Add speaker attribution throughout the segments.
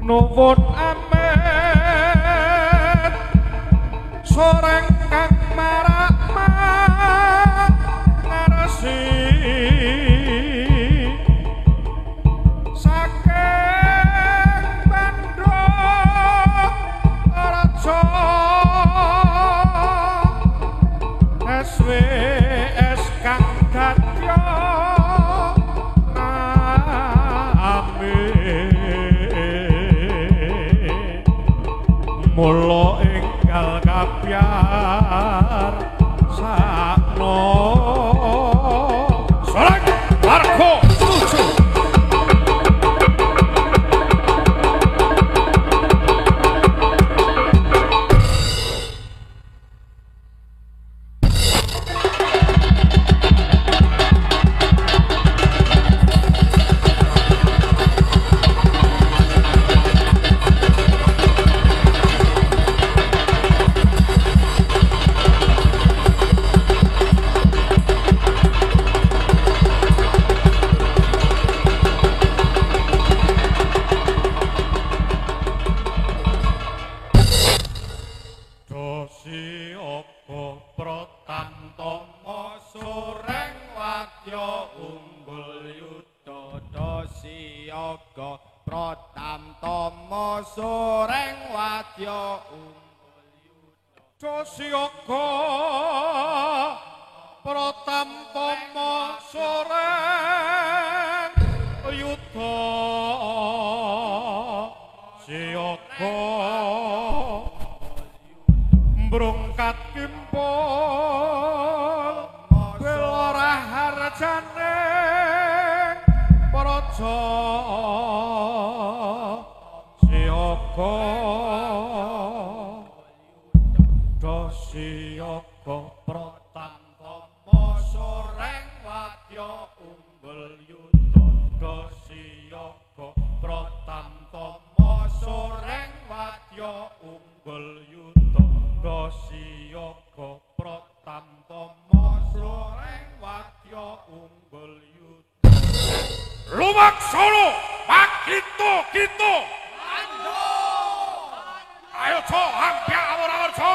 Speaker 1: nuwun amet soreng kang marak ngaresi saking bandha raja SWS kang dadya mula enggal kapyar sakno sorek warga setuju Siyaga Pratamtama soreng yuda siyaga mbrungkat kimpul belorah harjane praja siyaga siyaga Pratamtama soreng wadya unggul yuda siyaga Pratamtama soreng wadya unggul yuda siyaga Pratamtama soreng wadya unggul yuda lumaksana makito-kito ayo co hampir awur-awur co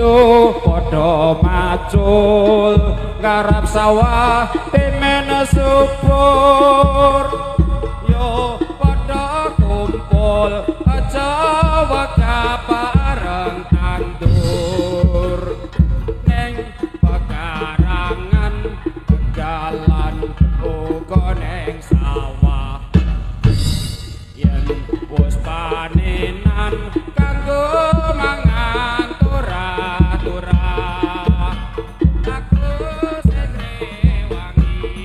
Speaker 2: yo padha macul ngarep sawah temen subur yo padha kumpul aja waka bareng tandur neng pekarangan jalan uga neng sawah yen wis panenan kanggo mangan turah-turah aku sing rewangi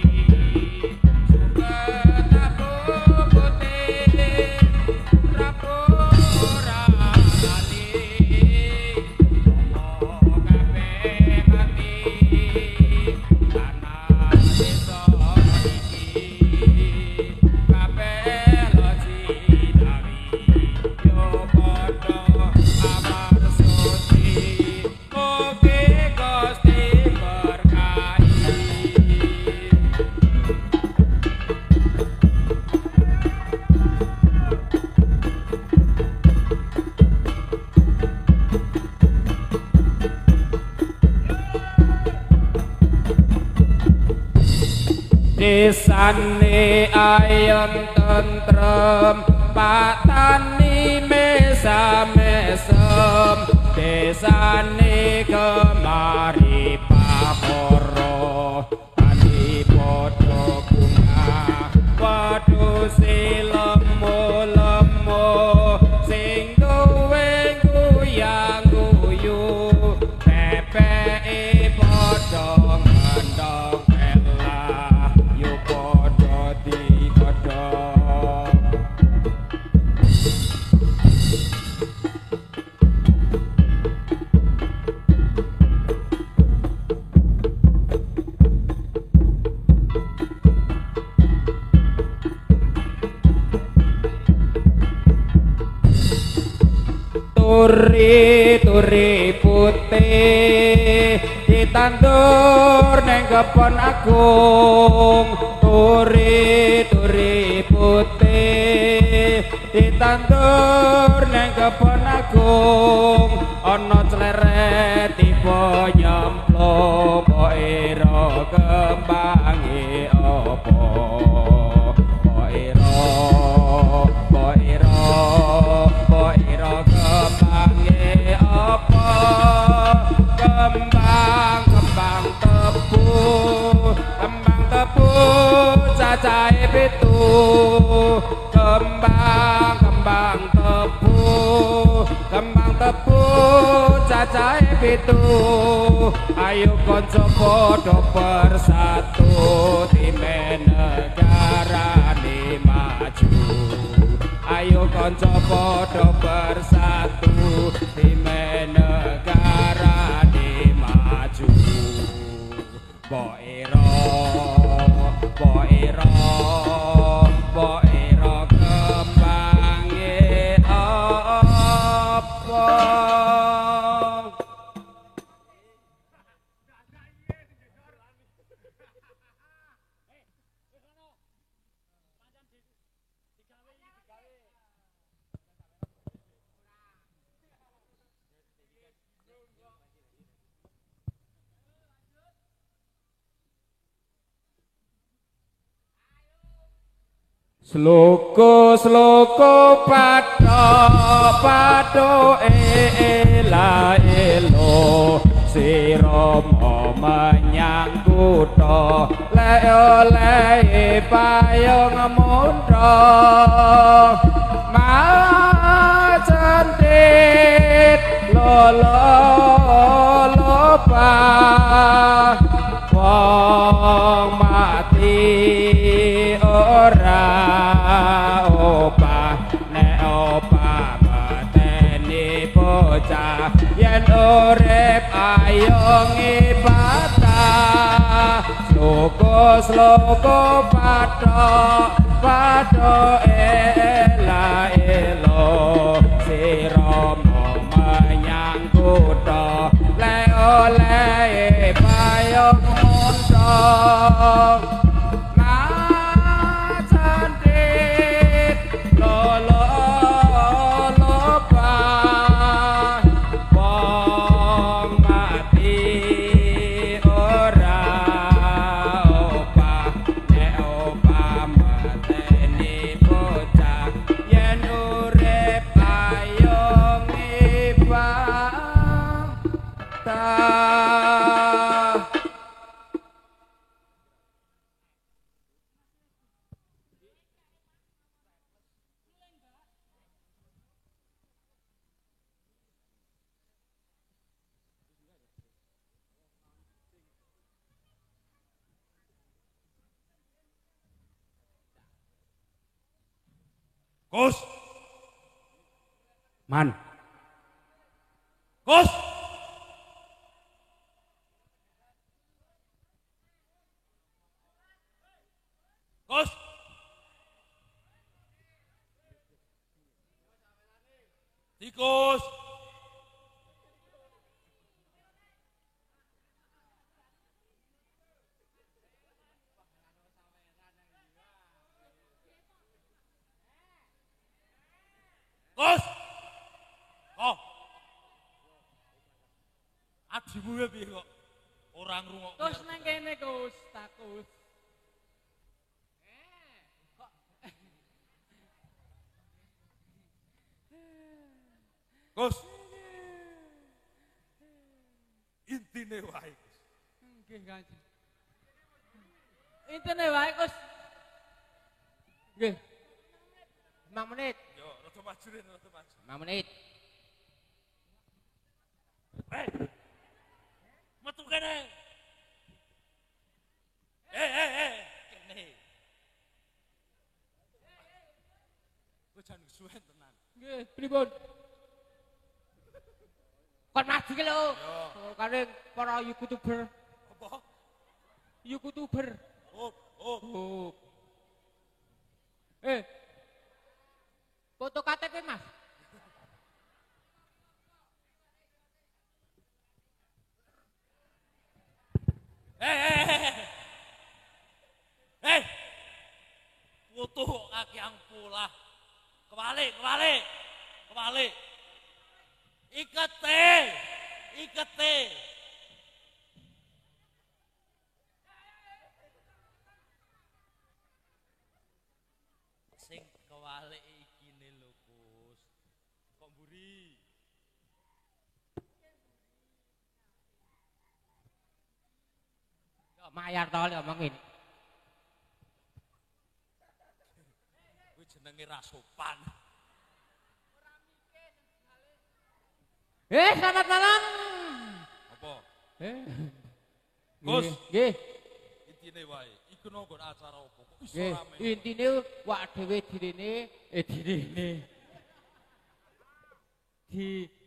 Speaker 2: suket aku putih rapo ora lali ngomong kabeh mati tanah desa iki kabeh loji dari yo padha amar suci oke Gusti berkahi desane ayem tentrem patani mesam-mesem desane kemari pahoro tani padha bunga wedhuse lemo-lemo sing duwe guyang-guyu pepeke padha ngendhong elah yo padha digodhog turi putih ditandur neng kebon agung turi putih ditandur neng kebon agung ana cleret tiba nyemplung kok ira kembange apa kok ira kembange apa kembang tebu cacahe pitu kembang tebu cacahe pitu ayo kanca padha bersatu timen negarane maju ayo kanca padha bersatu timen negarane maju mbok ira kembange apa Sloko padha ela elo sirama menyang kutha lek oleh payung mundha macentit lolopa wong mati ora opah nek opah mateni bocah yen urip ayo ngibadah sloko padha ela elo sirama menyang kutha lek oleh payung mundha wong
Speaker 1: Gus.
Speaker 2: Man.
Speaker 1: Gus. Gus. Tikus. Gus. Oh. Adimu ya piye kok ora ngrungokne.
Speaker 3: Gus nang kene Gus, takus.
Speaker 1: Gus. Intine wae.
Speaker 3: Nggih, Kanjeng. Intine wae Gus. Nggih. 5 menit.
Speaker 1: Yo, rada maju ren, rada maju.
Speaker 3: 5 menit.
Speaker 1: Metu kene. Kene. Kowe jan suwen tenan.
Speaker 3: Nggih, pripun? Kon maju ki lho.
Speaker 1: Yo.
Speaker 3: Kare para YouTuber.
Speaker 1: Apa?
Speaker 3: YouTuber.
Speaker 1: Oh.
Speaker 3: Oh. Foto KTP, Mas.
Speaker 1: Foto kaki yang pula. Kebalik. Ikete. Sing kebalik iki ne lho, Gus. Kok mburi?
Speaker 3: Yo mayar to lho omongin.
Speaker 1: Kuwi jenenge ra sopan.
Speaker 3: Selamat malam.
Speaker 1: Apa?
Speaker 3: Gus.
Speaker 1: Gus.
Speaker 3: Nggih.
Speaker 1: Intine wae, iku nang acara apa? Kok iso
Speaker 3: Nggih,
Speaker 1: rame?
Speaker 3: intine wak dhewe direne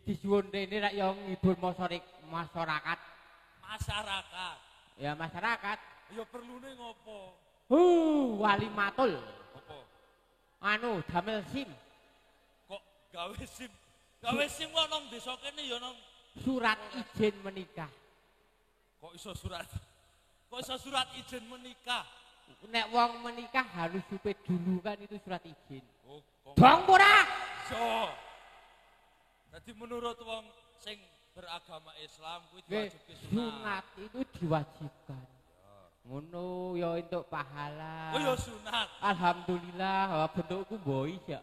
Speaker 3: disuwun rene rak yo ngibur masyarakat.
Speaker 1: Masyarakat.
Speaker 3: Ya masyarakat.
Speaker 1: Ya perlune ngopo?
Speaker 3: Wali matul.
Speaker 1: Apa?
Speaker 3: Anu damel SIM.
Speaker 1: Kok gawe SIM? Gawe SIM kok nang desa kene ya nang
Speaker 3: Surat izin menikah.
Speaker 1: kok iso surat izin menikah?
Speaker 3: Nek wong menikah harus supet dulu kan itu surat izin.
Speaker 1: Oh, kok
Speaker 3: Dong ora?
Speaker 1: iso. Dadi menurut wong sing beragama Islam kuwi diwajibke sunat.
Speaker 3: Sunat itu diwajibkan. Ngono ya entuk pahala.
Speaker 1: Oh ya sunat.
Speaker 3: Alhamdulillah bentukku mboi ya.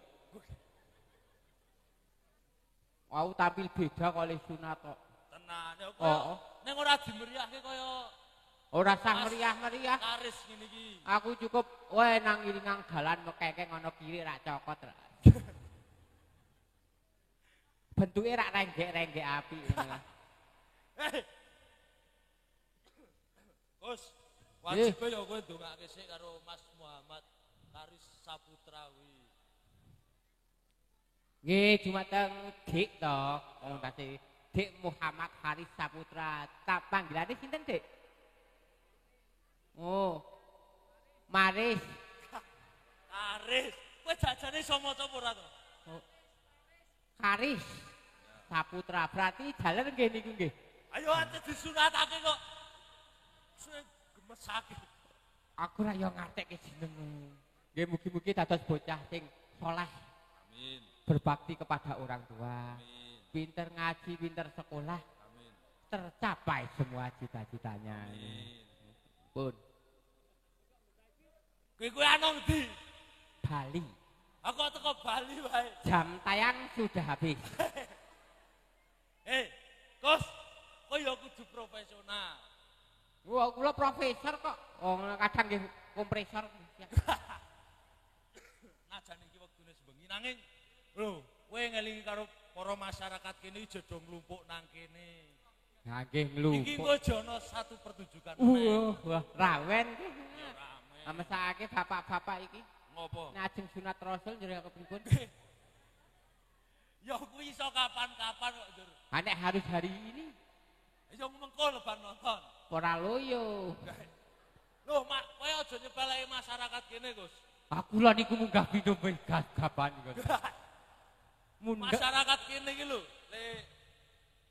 Speaker 3: Aku tampil beda kali sunat kok.
Speaker 1: Tenan ya kok. Ning ora dimeriahke kaya
Speaker 3: Ora sah meriah-meriah.
Speaker 1: laris ngene iki.
Speaker 3: Aku cukup nang iringang dalan mekeke ngono kiri rak cokot ra. Bentuke rak renggek-renggek apik ngono.
Speaker 1: Gus, wajib ya kowe ndongake sik karo Mas Muhammad Karis Saputra kuwi.
Speaker 3: Nggih, dumateng Dik to. Wong tadi Dik Muhammad Haris Saputra. Panggilane sinten, Dik? Oh. Maris.
Speaker 1: Karis, kowe jajane iso maca apa ora to?
Speaker 3: Haris Saputra. Berarti jalan nggih niku nggih.
Speaker 1: Ayo ate disunatake kok. Sing gemesake.
Speaker 3: Aku ra yo ngartekke jenengmu. Nggih mugi-mugi dados bocah sing saleh.
Speaker 1: Amin.
Speaker 3: Berbakti kepada orang tua.
Speaker 1: Amin.
Speaker 3: Pinter ngaji, pinter sekolah.
Speaker 1: Amin.
Speaker 3: Tercapai semua cita-citanya.
Speaker 1: Amin.
Speaker 3: Pun
Speaker 1: Kowe anong ndi?
Speaker 3: Bali.
Speaker 1: Aku teko Bali wae.
Speaker 3: Jam tayang sudah habis.
Speaker 1: Gus, kowe ya kudu profesional.
Speaker 3: Wah, kula profesor kok. Oh, kadang nggih kompresor.
Speaker 1: Najan iki wektune sebengi nanging lho, kowe ngelingi karo para masyarakat kene aja do nglumpuk nang kene.
Speaker 3: Nah, nggih
Speaker 1: Iki
Speaker 3: nglumpuk.
Speaker 1: engko aja ana satu pertunjukan meneh.
Speaker 3: Wah, rawen.
Speaker 1: Ya rame.
Speaker 3: Mesake bapak-bapak iki.
Speaker 1: Ngopo?
Speaker 3: Nek ajeng sunat rasul njur kepipun.
Speaker 1: Ya kuwi iso kapan-kapan kok, Jur.
Speaker 3: Ha nek harus hari ini
Speaker 1: Ya mengko leban nonton.
Speaker 3: ora loyo.
Speaker 1: Loh, Mak, kowe aja nyepeleki masyarakat kene, Gus.
Speaker 3: Aku lah niku munggah video kapan Gus.
Speaker 1: Masyarakat kene iki lho, le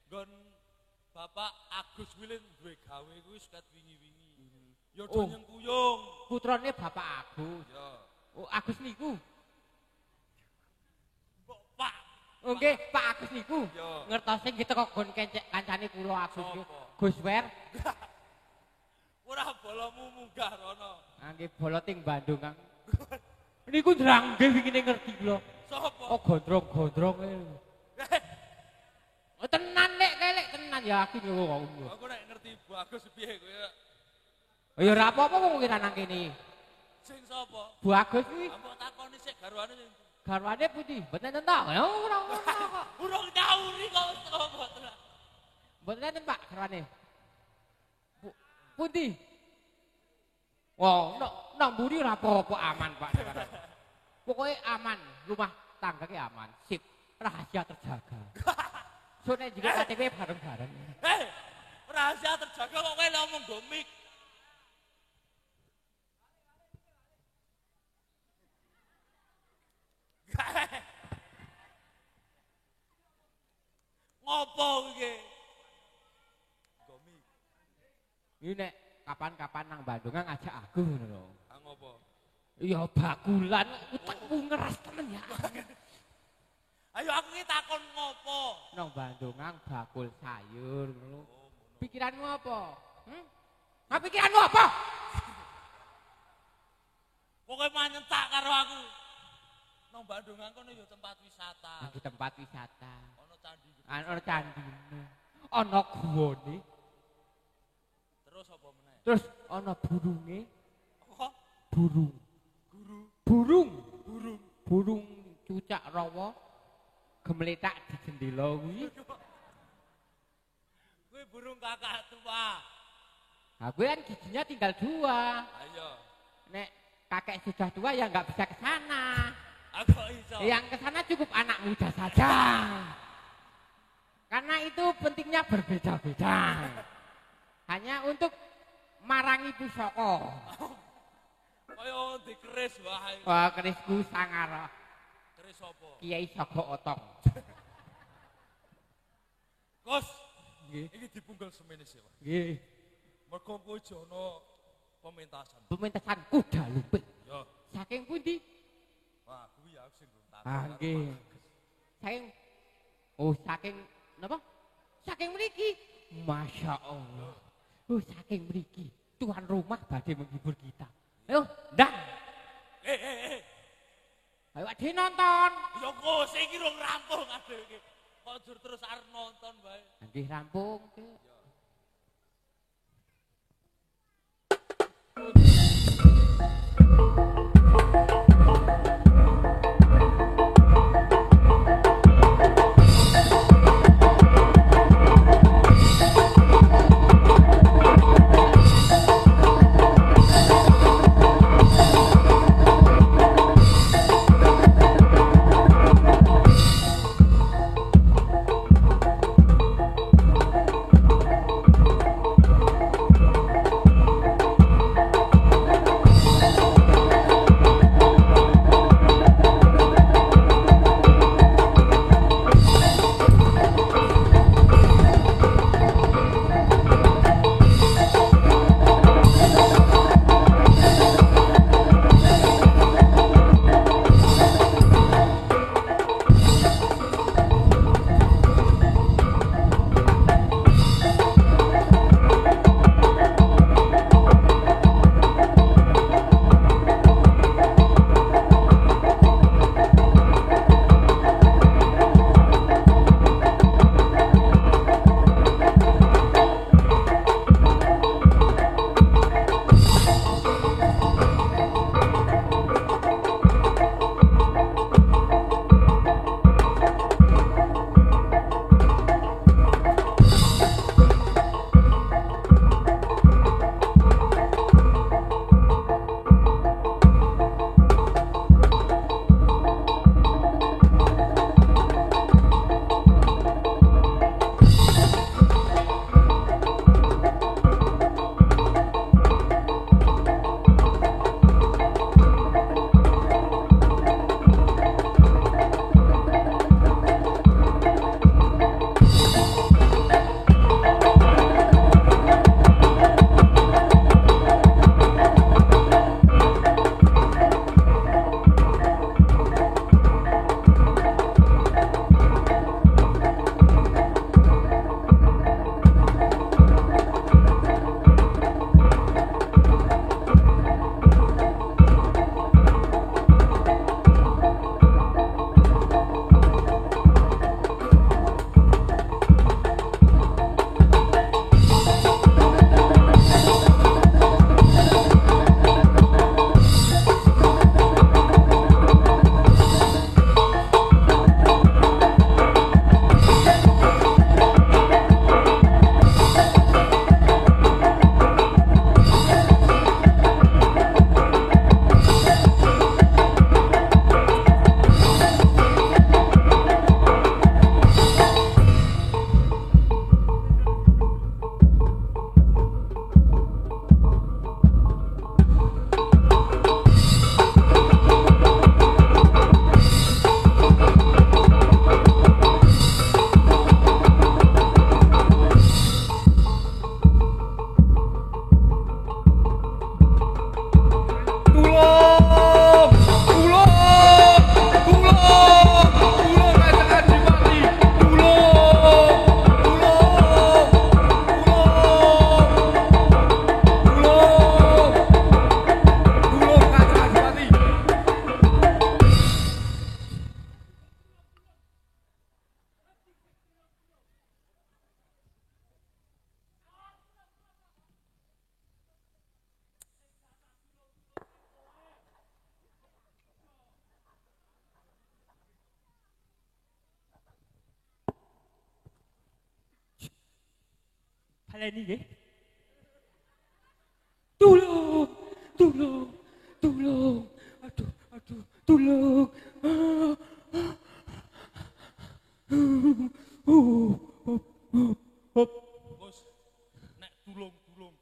Speaker 1: nggon Bapak Agus Wilin duwe gawe kuwi sekat wingi-wingi. Ya do nyengkuyung.
Speaker 3: Putrane Bapak Agus.
Speaker 1: Ya.
Speaker 3: Oh, Agus niku.
Speaker 1: Mbok Pak.
Speaker 3: Oh nggih, Pak Agus niku.
Speaker 1: Ya.
Speaker 3: Ngertose kita kok gon kancane kula Agus.
Speaker 1: Sopo?
Speaker 3: Gus Wer.
Speaker 1: Ora bolomu munggah rono.
Speaker 3: Ah nggih bola ting Bandung Kang. Niku ndranggih wingine ngerti kula.
Speaker 1: Sopo?
Speaker 3: Oh gondrong-gondrong e. Oh tenan lek kelek tenan yakin yo kok.
Speaker 1: Aku nek ngerti Bu Agus piye kowe.
Speaker 3: Ya ora apa-apa wong kira nang kene.
Speaker 1: Sing sapa?
Speaker 3: Bu Agus kuwi
Speaker 1: Ambok takoni sik garwane sing.
Speaker 3: garwane pundi? Mboten entuk. Ya ora ngono kok.
Speaker 1: Urung nyauri kok sapa tenan.
Speaker 3: Mboten enten Pak garwane. Pundi? Wah, nang mburi ora apa-apa aman Pak. Pokoknya aman, rumah tangga ki aman, sip, rahasia terjaga. Soalnya juga KTP bareng-bareng.
Speaker 1: Rahasia terjaga kok kowe ngomong gomik. Ngopo iki? Gomik.
Speaker 3: Ini nek kapan-kapan nang Bandung ngajak aku ngono lho.
Speaker 1: Ah ngopo?
Speaker 3: Ya bakulan utekku ngeras temen ya.
Speaker 1: Ayo aku iki takon ngopo?
Speaker 3: Nang Bandung bakul sayur ngono. Pikiranmu apa? Ah pikiranmu apa?
Speaker 1: Pokoknya manyentak karo aku. Nang Bandung kono ya tempat wisata.
Speaker 3: Di tempat wisata.
Speaker 1: Ono candi.
Speaker 3: Ana candine. Ana guwane.
Speaker 1: Terus apa meneh?
Speaker 3: Terus ana burunge.
Speaker 1: Apa?
Speaker 3: Burung.
Speaker 1: Guru.
Speaker 3: Burung.
Speaker 1: Burung.
Speaker 3: Burung cucak rawa gemletak di jendela kuwi.
Speaker 1: Kuwi burung kakak tua.
Speaker 3: Nah, gue kan giginya tinggal 2.
Speaker 1: Ayo.
Speaker 3: Nek kakek sudah tua ya nggak bisa ke sana.
Speaker 1: Aku iso.
Speaker 3: Yang ke sana cukup anak muda saja. Karena itu pentingnya berbeda-beda. Hanya untuk marangi pusaka.
Speaker 1: Kaya dikeris wae.
Speaker 3: Wah, kerisku sangar.
Speaker 1: Keris apa?
Speaker 3: Kiai Sogo Otong.
Speaker 1: Kos.
Speaker 3: Nggih.
Speaker 1: Iki dipunggal semene sih, Pak.
Speaker 3: Nggih.
Speaker 1: Mergo kowe jono pementasan.
Speaker 3: Pementasan kuda lumping.
Speaker 1: Ya.
Speaker 3: Saking pundi?
Speaker 1: Wah, kuwi ya sing belum tahu.
Speaker 3: Ah, nggih. Saking saking napa? Saking mriki. Masya Allah. Saking mriki. Tuan rumah badhe menghibur kita. Ayo, ndang. Ayo ade nonton.
Speaker 1: Ya kok sing iki rung rampung ade iki. Kok jur terus arep nonton bae.
Speaker 3: Nggih rampung. Baleni nggih. Tulung, tulung, tulung. Aduh, aduh, tulung.
Speaker 1: Bos, nek tulung-tulung,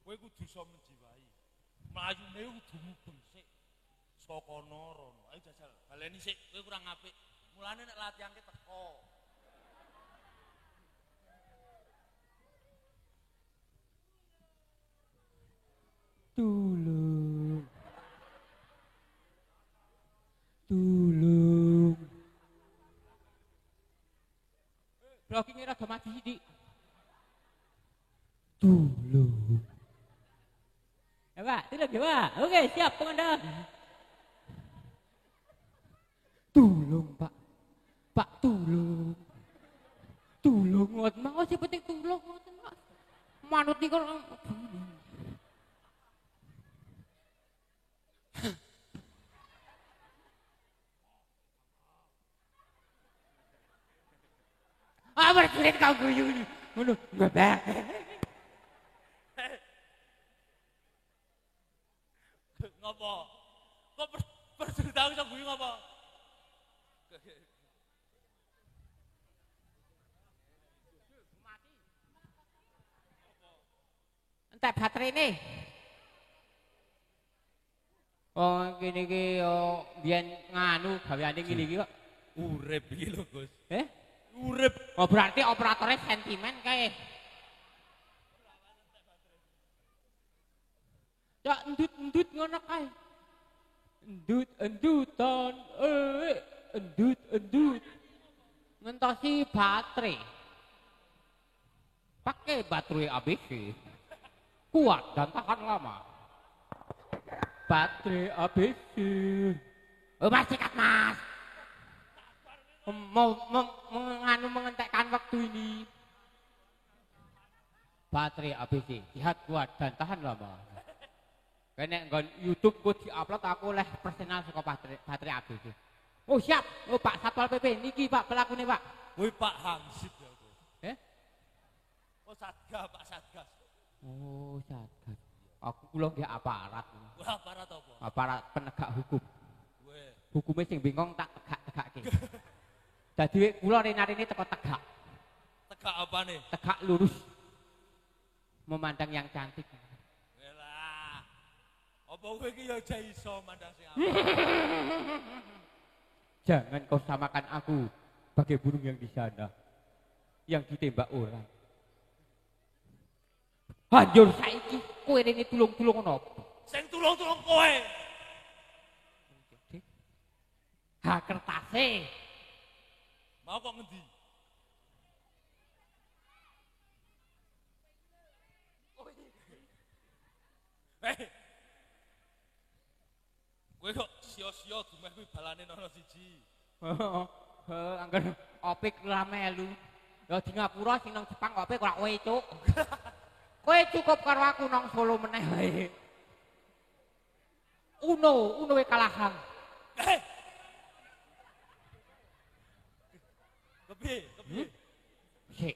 Speaker 1: kowe kudu iso menjiwai. Mlayune kudu mubeng sik. Saka rono. Ayo jajal, baleni sik, kowe kurang apik. Mulane nek latihanke teko.
Speaker 3: Tulung. Tulung. Blokingnya rada maju sithik. Tulung. Ya Pak, tulung ya Pak. Oke, siap komandan. Tulung Pak. Pak tulung. Tulung ngoten mau sing penting tulung ngoten Pak. Manut niku berjurit kau guyu ini. Ngono, mbak.
Speaker 1: Ngopo? Kok berjurit aku iso guyu ngopo?
Speaker 3: Entek baterai ini. Oh, gini iki yo biyen nganu gaweane ngene iki kok.
Speaker 1: Urip iki lho, Gus. Urip.
Speaker 3: Oh, berarti operatornya sentimen kae. Ya endut-endut ngono kae. Endut-endutan, endut-endut. Ngentosi baterai. Pakai baterai ABC. Kuat dan tahan lama. Baterai ABC. Oh, Mas sikat Mas. Mau mengentekkan waktu ini. Baterai ABC sehat, kuat dan tahan lama. Kene nggon YouTube ku diupload aku oleh personal saka baterai ABC. Oh siap. Oh Pak Satpol PP niki Pak pelakune Pak.
Speaker 1: Woi Pak Hansip ya aku. Oh Satgas, Pak Satgas.
Speaker 3: Oh Satgas. Aku kula nggih aparat.
Speaker 1: Wah aparat apa?
Speaker 3: Aparat penegak hukum.
Speaker 1: Weh.
Speaker 3: Hukume sing bingung tak tegak-tegake. Dadi kula rene-rene teko tegak.
Speaker 1: Tegak apane?
Speaker 3: Tegak lurus. Memandang yang cantik.
Speaker 1: Welah. Apa kowe iki ya aja iso mandang sing apik.
Speaker 3: Jangan kau samakan aku bagai burung yang di sana. Yang ditembak orang. Hancur saiki kowe rene tulung-tulung ono.
Speaker 1: Sing tulung-tulung kowe.
Speaker 3: Ha kertase.
Speaker 1: Mau kok ngendi? Kowe kok sia-sia dumeh kuwi balane nono siji.
Speaker 3: Angger opik ora melu. Ya di Ngapura sing nang Jepang opik ora kowe cuk. Kowe cukup karo aku nang Solo meneh wae. Uno kalahan.
Speaker 1: Kepiye?
Speaker 3: Sik.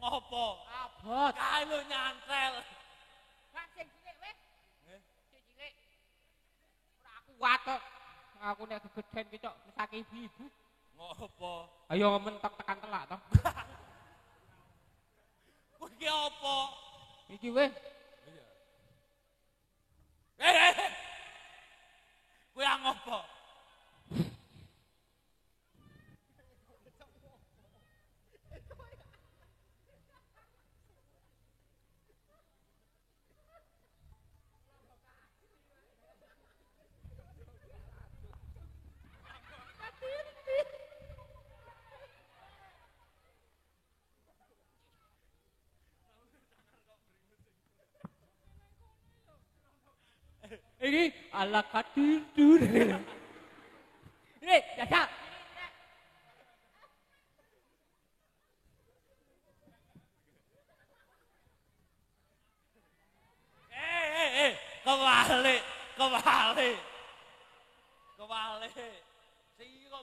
Speaker 1: Ngopo?
Speaker 3: Abot.
Speaker 1: Kae lho nyantel.
Speaker 3: Lah sing cilik wis. Sing cilik. Ora kuat kok. Aku nek gegeden ki cok mesake ibu-ibu.
Speaker 1: Ngopo?
Speaker 3: Ayo mentok tekan telak to.
Speaker 1: Kowe iki apa?
Speaker 3: Iki wis.
Speaker 1: Kowe ngopo?
Speaker 3: Ini ala katidur. Ini jajak.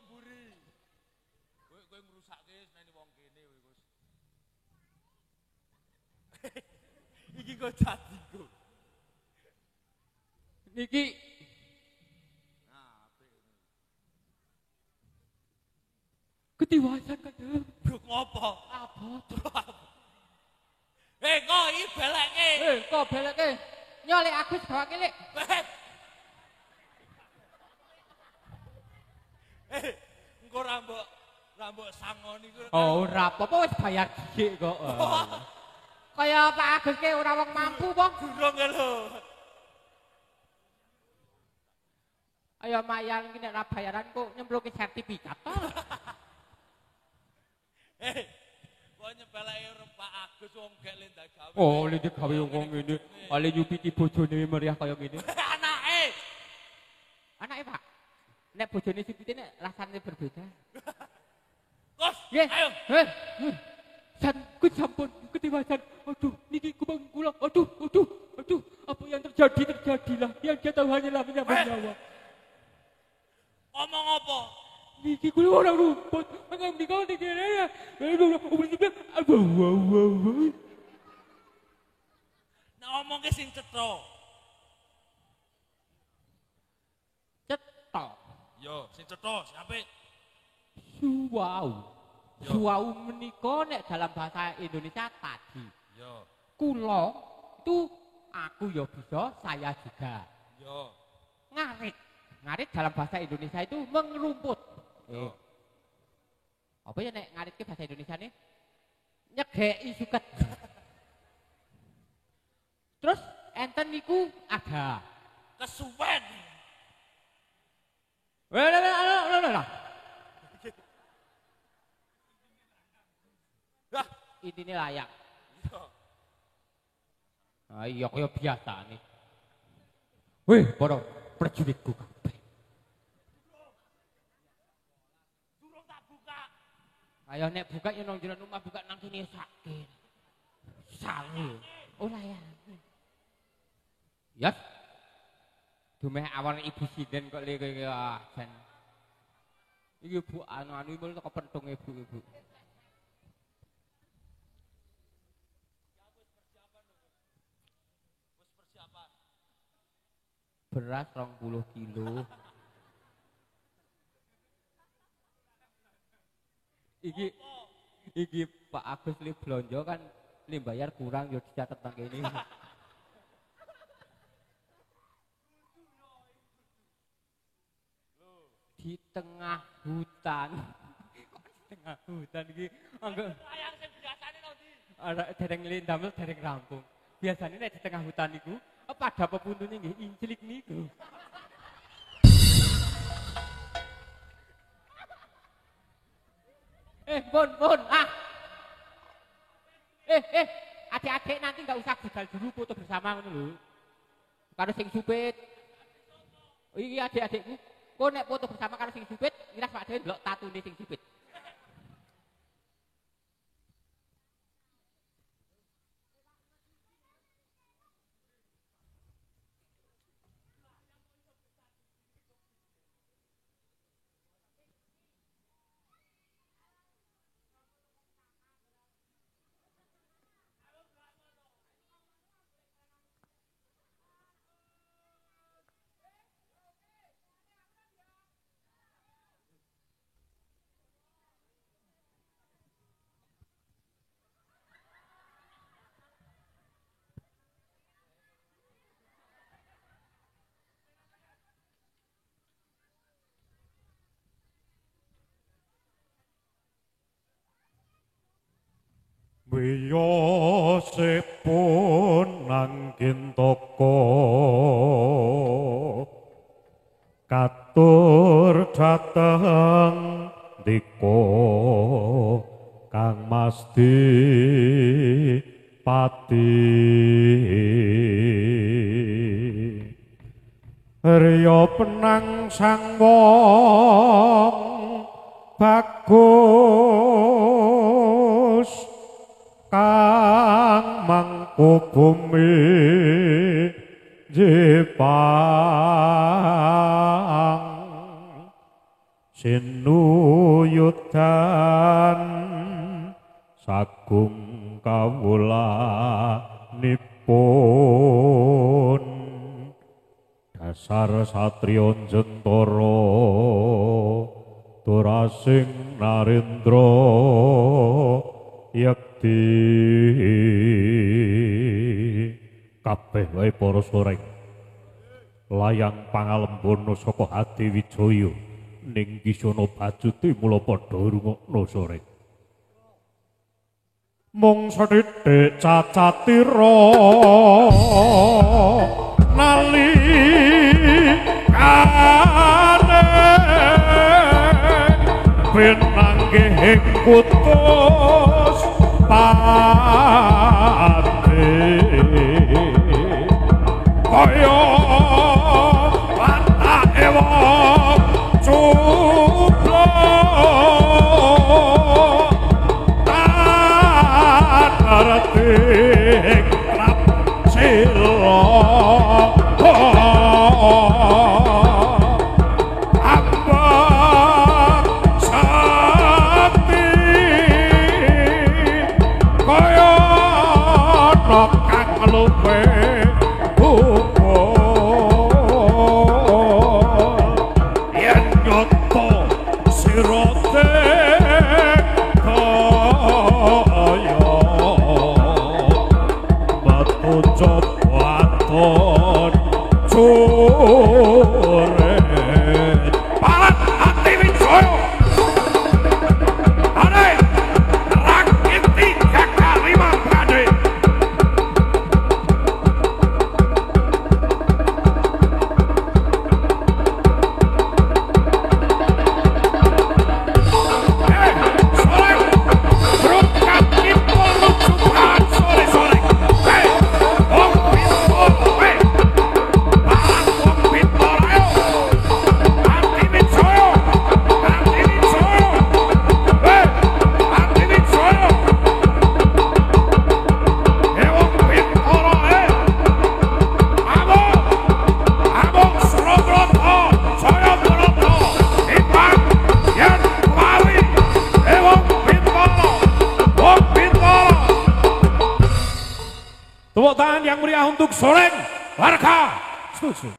Speaker 1: kok mburi. Kowe ngrusakke seneni wong kene kowe, Gus. Iki kok dadi kok.
Speaker 3: Niki
Speaker 1: Nah, apik.
Speaker 3: ketiwasan Kanjeng.
Speaker 1: Bruk ngopo?
Speaker 3: Abot.
Speaker 1: Kok iki belekke.
Speaker 3: Kok belekke? Nyolek Agus gawake lek.
Speaker 1: Engko rambok sangoni ku.
Speaker 3: Oh, ora apa-apa wis bayar dhisik kok. Kaya Pak Agus ki ora wong mampu po.
Speaker 1: Durung lho.
Speaker 3: Ayo mayan iki nek ora bayaran kok nyempluke sertifikat to.
Speaker 1: Kok nyebelake Pak Agus wong gek lendak gawe.
Speaker 3: Oh, lendak gawe wong ngene. Ale nyupiti bojone meriah kaya ngene.
Speaker 1: Anake.
Speaker 3: Anake, Pak. Nek bojone supite nek rasane berbeda.
Speaker 1: Gus,
Speaker 3: Nggih.
Speaker 1: ayo.
Speaker 3: Sampun ketiwasan. Aduh, niki kubang kula. Aduh. Apa yang terjadilah. Yang dia tahu hanyalah menyambut nyawa.
Speaker 1: Ngomong apa?
Speaker 3: Niki kula orang rumput. Mangga menika niki ya.
Speaker 1: Nek ngomongke sing cetha.
Speaker 3: Cetha.
Speaker 1: Yo, sing cetha, sing apik.
Speaker 3: Suwau menika nek dalam bahasa Indonesia tadi.
Speaker 1: Yo.
Speaker 3: Kula itu aku ya bisa, saya juga.
Speaker 1: Yo.
Speaker 3: Ngarit dalam bahasa Indonesia itu mengerumput.
Speaker 1: Yo.
Speaker 3: Apa ya nek ngarit ke bahasa Indonesia nih? Nyegeki suket. Terus enten niku ada
Speaker 1: Kesuwen.
Speaker 3: Lah.
Speaker 1: Lah,
Speaker 3: Intine layak.
Speaker 1: yo.
Speaker 3: Iya kaya biasa nih. Weh, para prajuritku kabeh.
Speaker 1: Durung tak buka.
Speaker 3: Ayo nek buka ya nang jero omah buka nang kene sakit. Sange. Ora ya. Yes. Dumeh awan ibu sinden kok le kaya jan. Iki Bu anu iki kok pentung ibu. Beras 20 kilo. Iki Pak Agus li blonjo kan li bayar kurang yo dicatet nang kene. Di tengah hutan. Kok di tengah hutan iki anggo
Speaker 1: Ayang sing biasane to ndi?
Speaker 3: arek dereng lindamel dereng rampung. Biasane nek di tengah hutan iku pada pepuntune nggih incilik niku. Pun. Adik-adik nanti nggak usah gagal dulu foto bersama ngono lho. Karo sing supit. Iki adik-adikku, kok nek foto bersama karo sing supit, ngiras Pak Dewen delok tatune sing supit.
Speaker 4: Wiyosipun nangkin toko katur dhateng diko Kang Masdi Pati Riya penang sang wong bagus Kang mangku bumi Jepang sinuyudan sagung kawulanipun dasar satriya jentara turasing narendra yakti kabeh wae para soreng layang pangalembono saka Adi Wijaya ning kisana bajute mula padha rungokno soreng mung sethithik cacatira nalikane pinanggih kutus pati kaya watake wong cuplo tanarati krap sila ambak sakti kaya nokang luwe yen nyoto sirote kaya batu cobaton sore palat Adi Wijaya ade rakit 3 kali mangkade tepuk tangan yang meriah untuk Soreng warga setuju.